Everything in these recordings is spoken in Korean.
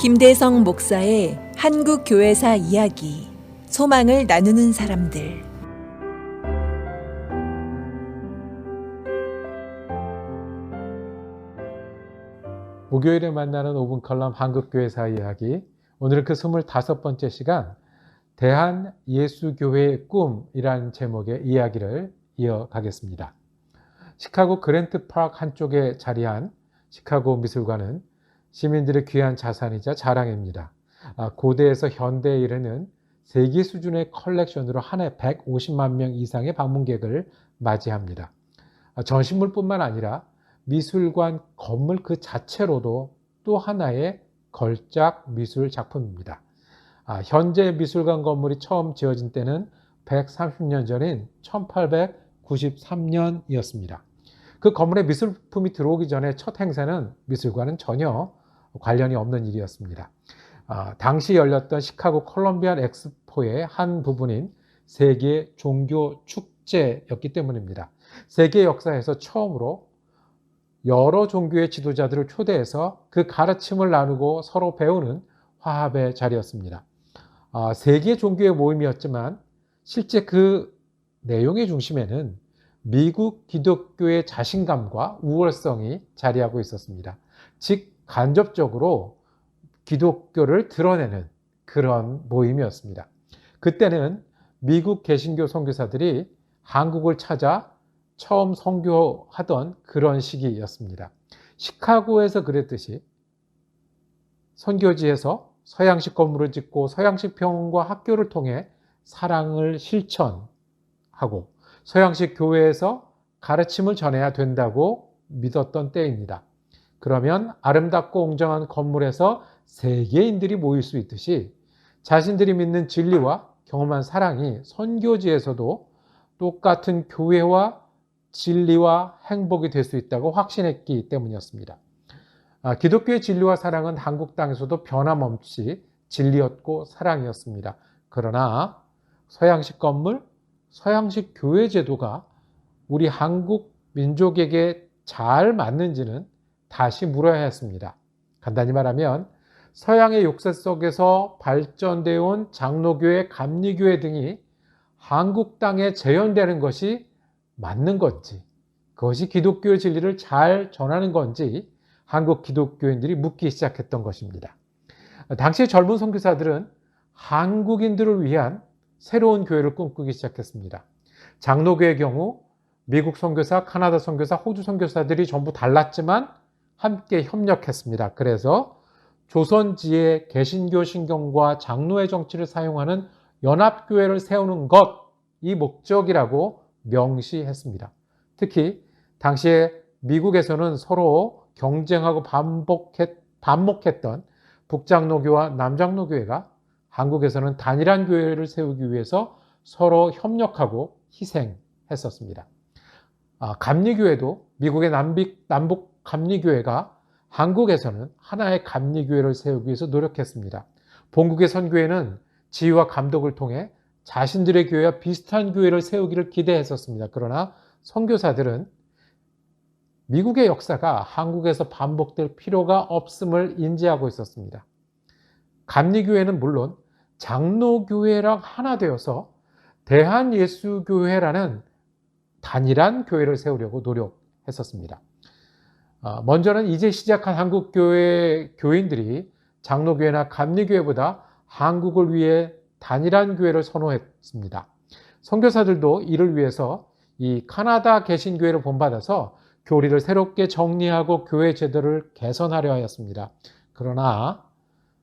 김대성 목사의 한국교회사 이야기, 소망을 나누는 사람들. 목요일에 만나는 5분 컬럼 한국교회사 이야기. 오늘은 그 25번째 시간, 대한예수교회의 꿈이라는 제목의 이야기를 이어가겠습니다. 시카고 그랜트 파크 한쪽에 자리한 시카고 미술관은 시민들의 귀한 자산이자 자랑입니다. 고대에서 현대에 이르는 세계 수준의 컬렉션으로 한 해 150만 명 이상의 방문객을 맞이합니다. 전시물뿐만 아니라 미술관 건물 그 자체로도 또 하나의 걸작 미술 작품입니다. 현재 미술관 건물이 처음 지어진 때는 130년 전인 1893년이었습니다. 그 건물에 미술품이 들어오기 전에 첫 행사는 미술관은 전혀 관련이 없는 일이었습니다. 당시 열렸던 시카고 콜럼비안 엑스포의 한 부분인 세계 종교 축제였기 때문입니다. 세계 역사에서 처음으로 여러 종교의 지도자들을 초대해서 그 가르침을 나누고 서로 배우는 화합의 자리였습니다. 세계 종교의 모임이었지만 실제 그 내용의 중심에는 미국 기독교의 자신감과 우월성이 자리하고 있었습니다. 즉 간접적으로 기독교를 드러내는 그런 모임이었습니다. 그때는 미국 개신교 선교사들이 한국을 찾아 처음 선교하던 그런 시기였습니다. 시카고에서 그랬듯이 선교지에서 서양식 건물을 짓고 서양식 병원과 학교를 통해 사랑을 실천하고 서양식 교회에서 가르침을 전해야 된다고 믿었던 때입니다. 그러면 아름답고 웅장한 건물에서 세계인들이 모일 수 있듯이 자신들이 믿는 진리와 경험한 사랑이 선교지에서도 똑같은 교회와 진리와 행복이 될 수 있다고 확신했기 때문이었습니다. 기독교의 진리와 사랑은 한국 땅에서도 변함없이 진리였고 사랑이었습니다. 그러나 서양식 건물, 서양식 교회 제도가 우리 한국 민족에게 잘 맞는지는 다시 물어야 했습니다. 간단히 말하면 서양의 역사 속에서 발전되어 온 장로교회, 감리교회 등이 한국 땅에 재현되는 것이 맞는 건지, 그것이 기독교의 진리를 잘 전하는 건지 한국 기독교인들이 묻기 시작했던 것입니다. 당시 젊은 선교사들은 한국인들을 위한 새로운 교회를 꿈꾸기 시작했습니다. 장로교의 경우 미국 선교사, 카나다 선교사, 호주 선교사들이 전부 달랐지만 함께 협력했습니다. 그래서 조선지의 개신교 신경과 장로의 정치를 사용하는 연합교회를 세우는 것이 목적이라고 명시했습니다. 특히 당시에 미국에서는 서로 경쟁하고 반목했던 북장로교와 남장로교회가 한국에서는 단일한 교회를 세우기 위해서 서로 협력하고 희생했었습니다. 감리교회도 미국의 남북 감리교회가 한국에서는 하나의 감리교회를 세우기 위해서 노력했습니다. 본국의 선교회는 지휘와 감독을 통해 자신들의 교회와 비슷한 교회를 세우기를 기대했었습니다. 그러나 선교사들은 미국의 역사가 한국에서 반복될 필요가 없음을 인지하고 있었습니다. 감리교회는 물론 장로교회랑 하나 되어서 대한예수교회라는 단일한 교회를 세우려고 노력했었습니다. 먼저는 이제 시작한 한국교회 교인들이 장로교회나 감리교회보다 한국을 위해 단일한 교회를 선호했습니다. 선교사들도 이를 위해서 이 카나다 개신교회를 본받아서 교리를 새롭게 정리하고 교회 제도를 개선하려 하였습니다. 그러나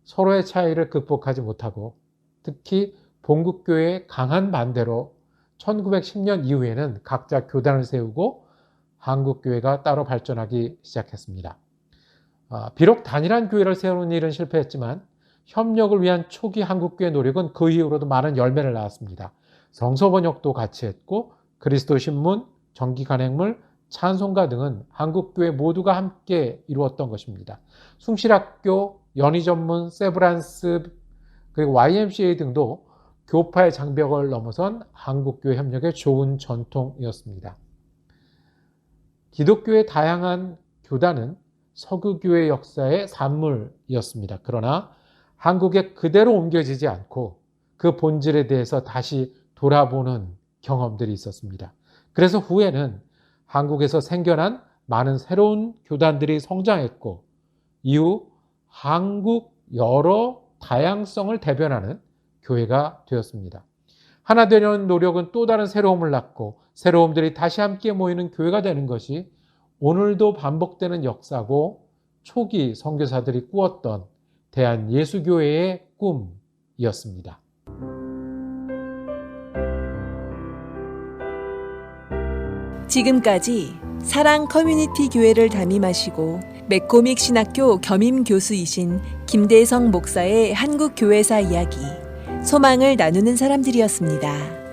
서로의 차이를 극복하지 못하고 특히 본국교회의 강한 반대로 1910년 이후에는 각자 교단을 세우고 한국교회가 따로 발전하기 시작했습니다. 비록 단일한 교회를 세우는 일은 실패했지만 협력을 위한 초기 한국교회 노력은 그 이후로도 많은 열매를 낳았습니다. 성서번역도 같이 했고 그리스도 신문, 정기간행물, 찬송가 등은 한국교회 모두가 함께 이루었던 것입니다. 숭실학교, 연희전문, 세브란스, 그리고 YMCA 등도 교파의 장벽을 넘어선 한국교회 협력의 좋은 전통이었습니다. 기독교의 다양한 교단은 서구교회 역사의 산물이었습니다. 그러나 한국에 그대로 옮겨지지 않고 그 본질에 대해서 다시 돌아보는 경험들이 있었습니다. 그래서 후에는 한국에서 생겨난 많은 새로운 교단들이 성장했고 이후 한국 여러 다양성을 대변하는 교회가 되었습니다. 하나 되려는 노력은 또 다른 새로움을 낳고 새로움들이 다시 함께 모이는 교회가 되는 것이 오늘도 반복되는 역사고 초기 선교사들이 꾸었던 대한예수교회의 꿈이었습니다. 지금까지 사랑 커뮤니티 교회를 담임하시고 맥코믹 신학교 겸임 교수이신 김대성 목사의 한국 교회사 이야기, 소망을 나누는 사람들이었습니다.